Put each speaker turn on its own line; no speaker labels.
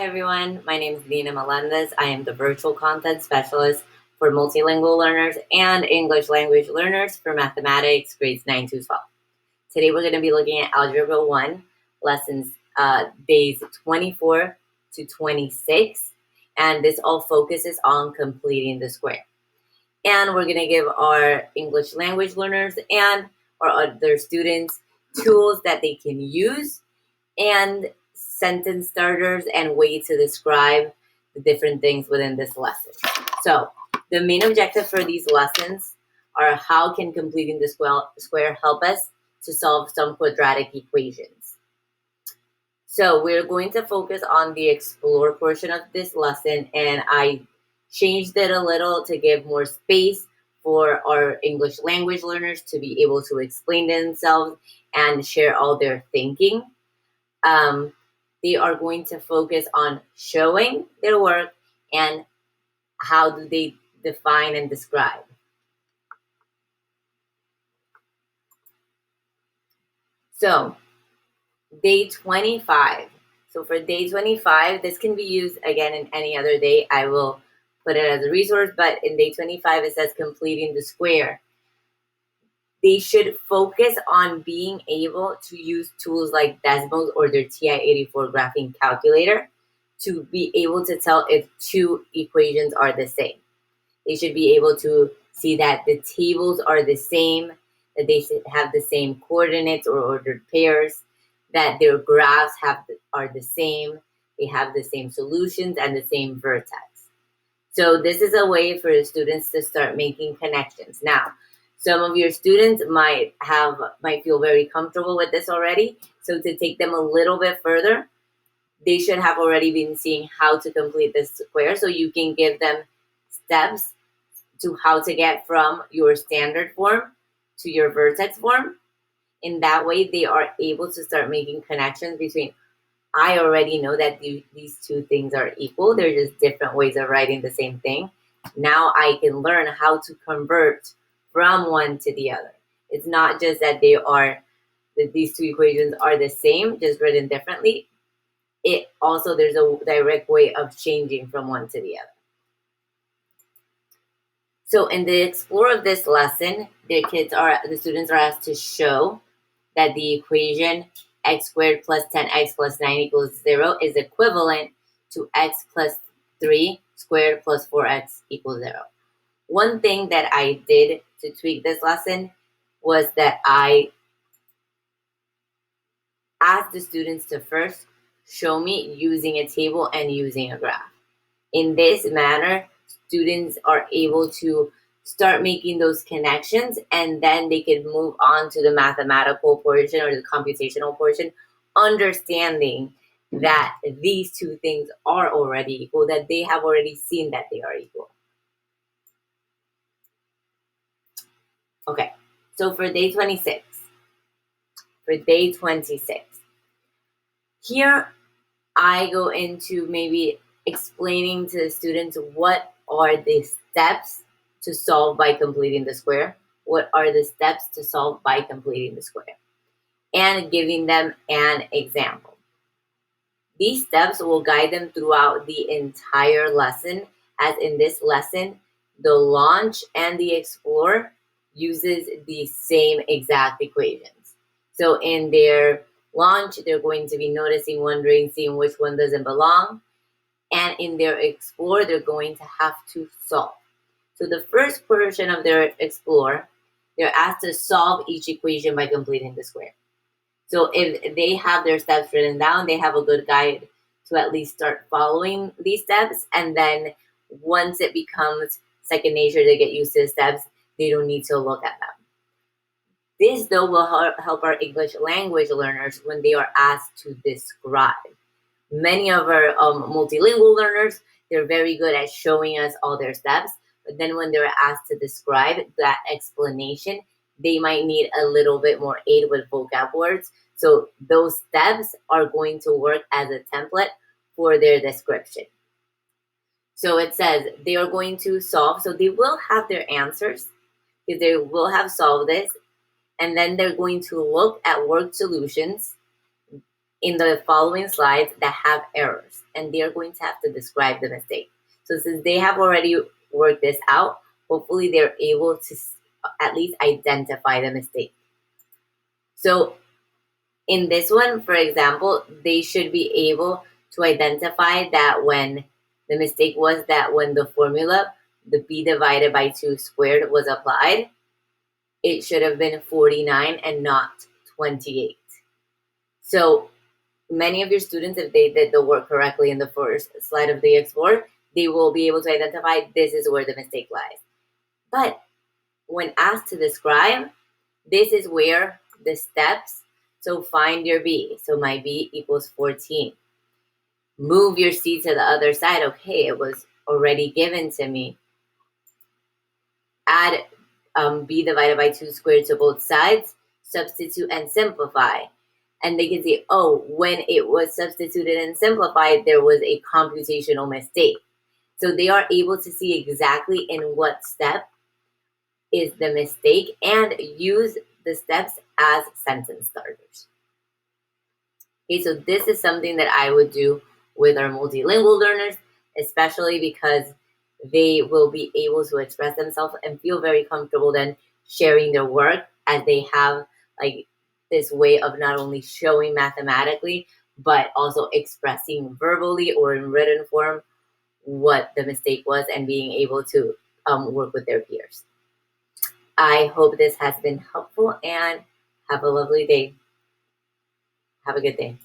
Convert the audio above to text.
Hi everyone, my name is Dina Melendez. I am the virtual content specialist for multilingual learners and English language learners for mathematics grades 9 to 12. Today we're going to be looking at Algebra 1 lessons days 24 to 26, and this all focuses on completing the square. And we're going to give our English language learners and our other students tools that they can use and sentence starters and ways to describe the different things within this lesson. So the main objective for these lessons are how can completing the square help us to solve some quadratic equations. So we're going to focus on the explore portion of this lesson, and I changed it a little to give more space for our English language learners to be able to explain themselves and share all their thinking. They are going to focus on showing their work and how do they define and describe. So, day 25. So for day 25, this can be used again in any other day. I will put it as a resource, but in day 25, it says completing the square. They should focus on being able to use tools like Desmos or their TI-84 graphing calculator to be able to tell if two equations are the same. They should be able to see that the tables are the same, that they should have the same coordinates or ordered pairs, that their graphs are the same, they have the same solutions and the same vertex. So this is a way for the students to start making connections. Now, some of your students might feel very comfortable with this already. So to take them a little bit further, they should have already been seeing how to complete this square. So you can give them steps to how to get from your standard form to your vertex form. In that way, they are able to start making connections between, I already know that these two things are equal. They're just different ways of writing the same thing. Now I can learn how to convert from one to the other. It's not just that these two equations are the same, just written differently. There's a direct way of changing from one to the other. So in the explore of this lesson, the students are asked to show that the equation x squared plus 10x plus 9 equals 0 is equivalent to x plus 3 squared plus 4x equals 0. One thing that I did to tweak this lesson was that I asked the students to first show me using a table and using a graph. In this manner, students are able to start making those connections, and then they can move on to the mathematical portion or the computational portion, understanding that these two things are already equal, that they have already seen that they are equal. Okay, so for day 26, here I go into maybe explaining to the students what are the steps to solve by completing the square, what are the steps to solve by completing the square, and giving them an example. These steps will guide them throughout the entire lesson, as in this lesson, the launch and the explore uses the same exact equations. So in their launch, they're going to be noticing, wondering, seeing which one doesn't belong. And in their explore, they're going to have to solve. So the first portion of their explore, they're asked to solve each equation by completing the square. So if they have their steps written down, they have a good guide to at least start following these steps. And then once it becomes second nature, they get used to the steps, they don't need to look at them. This, though, will help our English language learners when they are asked to describe. Many of our multilingual learners, they're very good at showing us all their steps, but then when they're asked to describe that explanation, they might need a little bit more aid with vocab words. So those steps are going to work as a template for their description. So it says they are going to solve, so they will have their answers, because they will have solved this, and then they're going to look at worked solutions, in the following slides that have errors, and they're going to have to describe the mistake. So since they have already worked this out, hopefully they're able to at least identify the mistake. So in this one, for example, they should be able to identify that when the mistake was that when the formula, the b divided by 2 squared, was applied, it should have been 49 and not 28. So many of your students, if they did the work correctly in the first slide of the Explore, they will be able to identify this is where the mistake lies. But when asked to describe, this is where the steps, so find your b. So my b equals 14. Move your c to the other side. Okay, it was already given to me. Add b divided by 2 squared to both sides. Substitute and simplify. And they can say, oh, when it was substituted and simplified, there was a computational mistake. So they are able to see exactly in what step is the mistake and use the steps as sentence starters. Okay, so this is something that I would do with our multilingual learners, especially because they will be able to express themselves and feel very comfortable then sharing their work, as they have like this way of not only showing mathematically, but also expressing verbally or in written form what the mistake was and being able to work with their peers. I hope this has been helpful, and have a lovely day. Have a good day.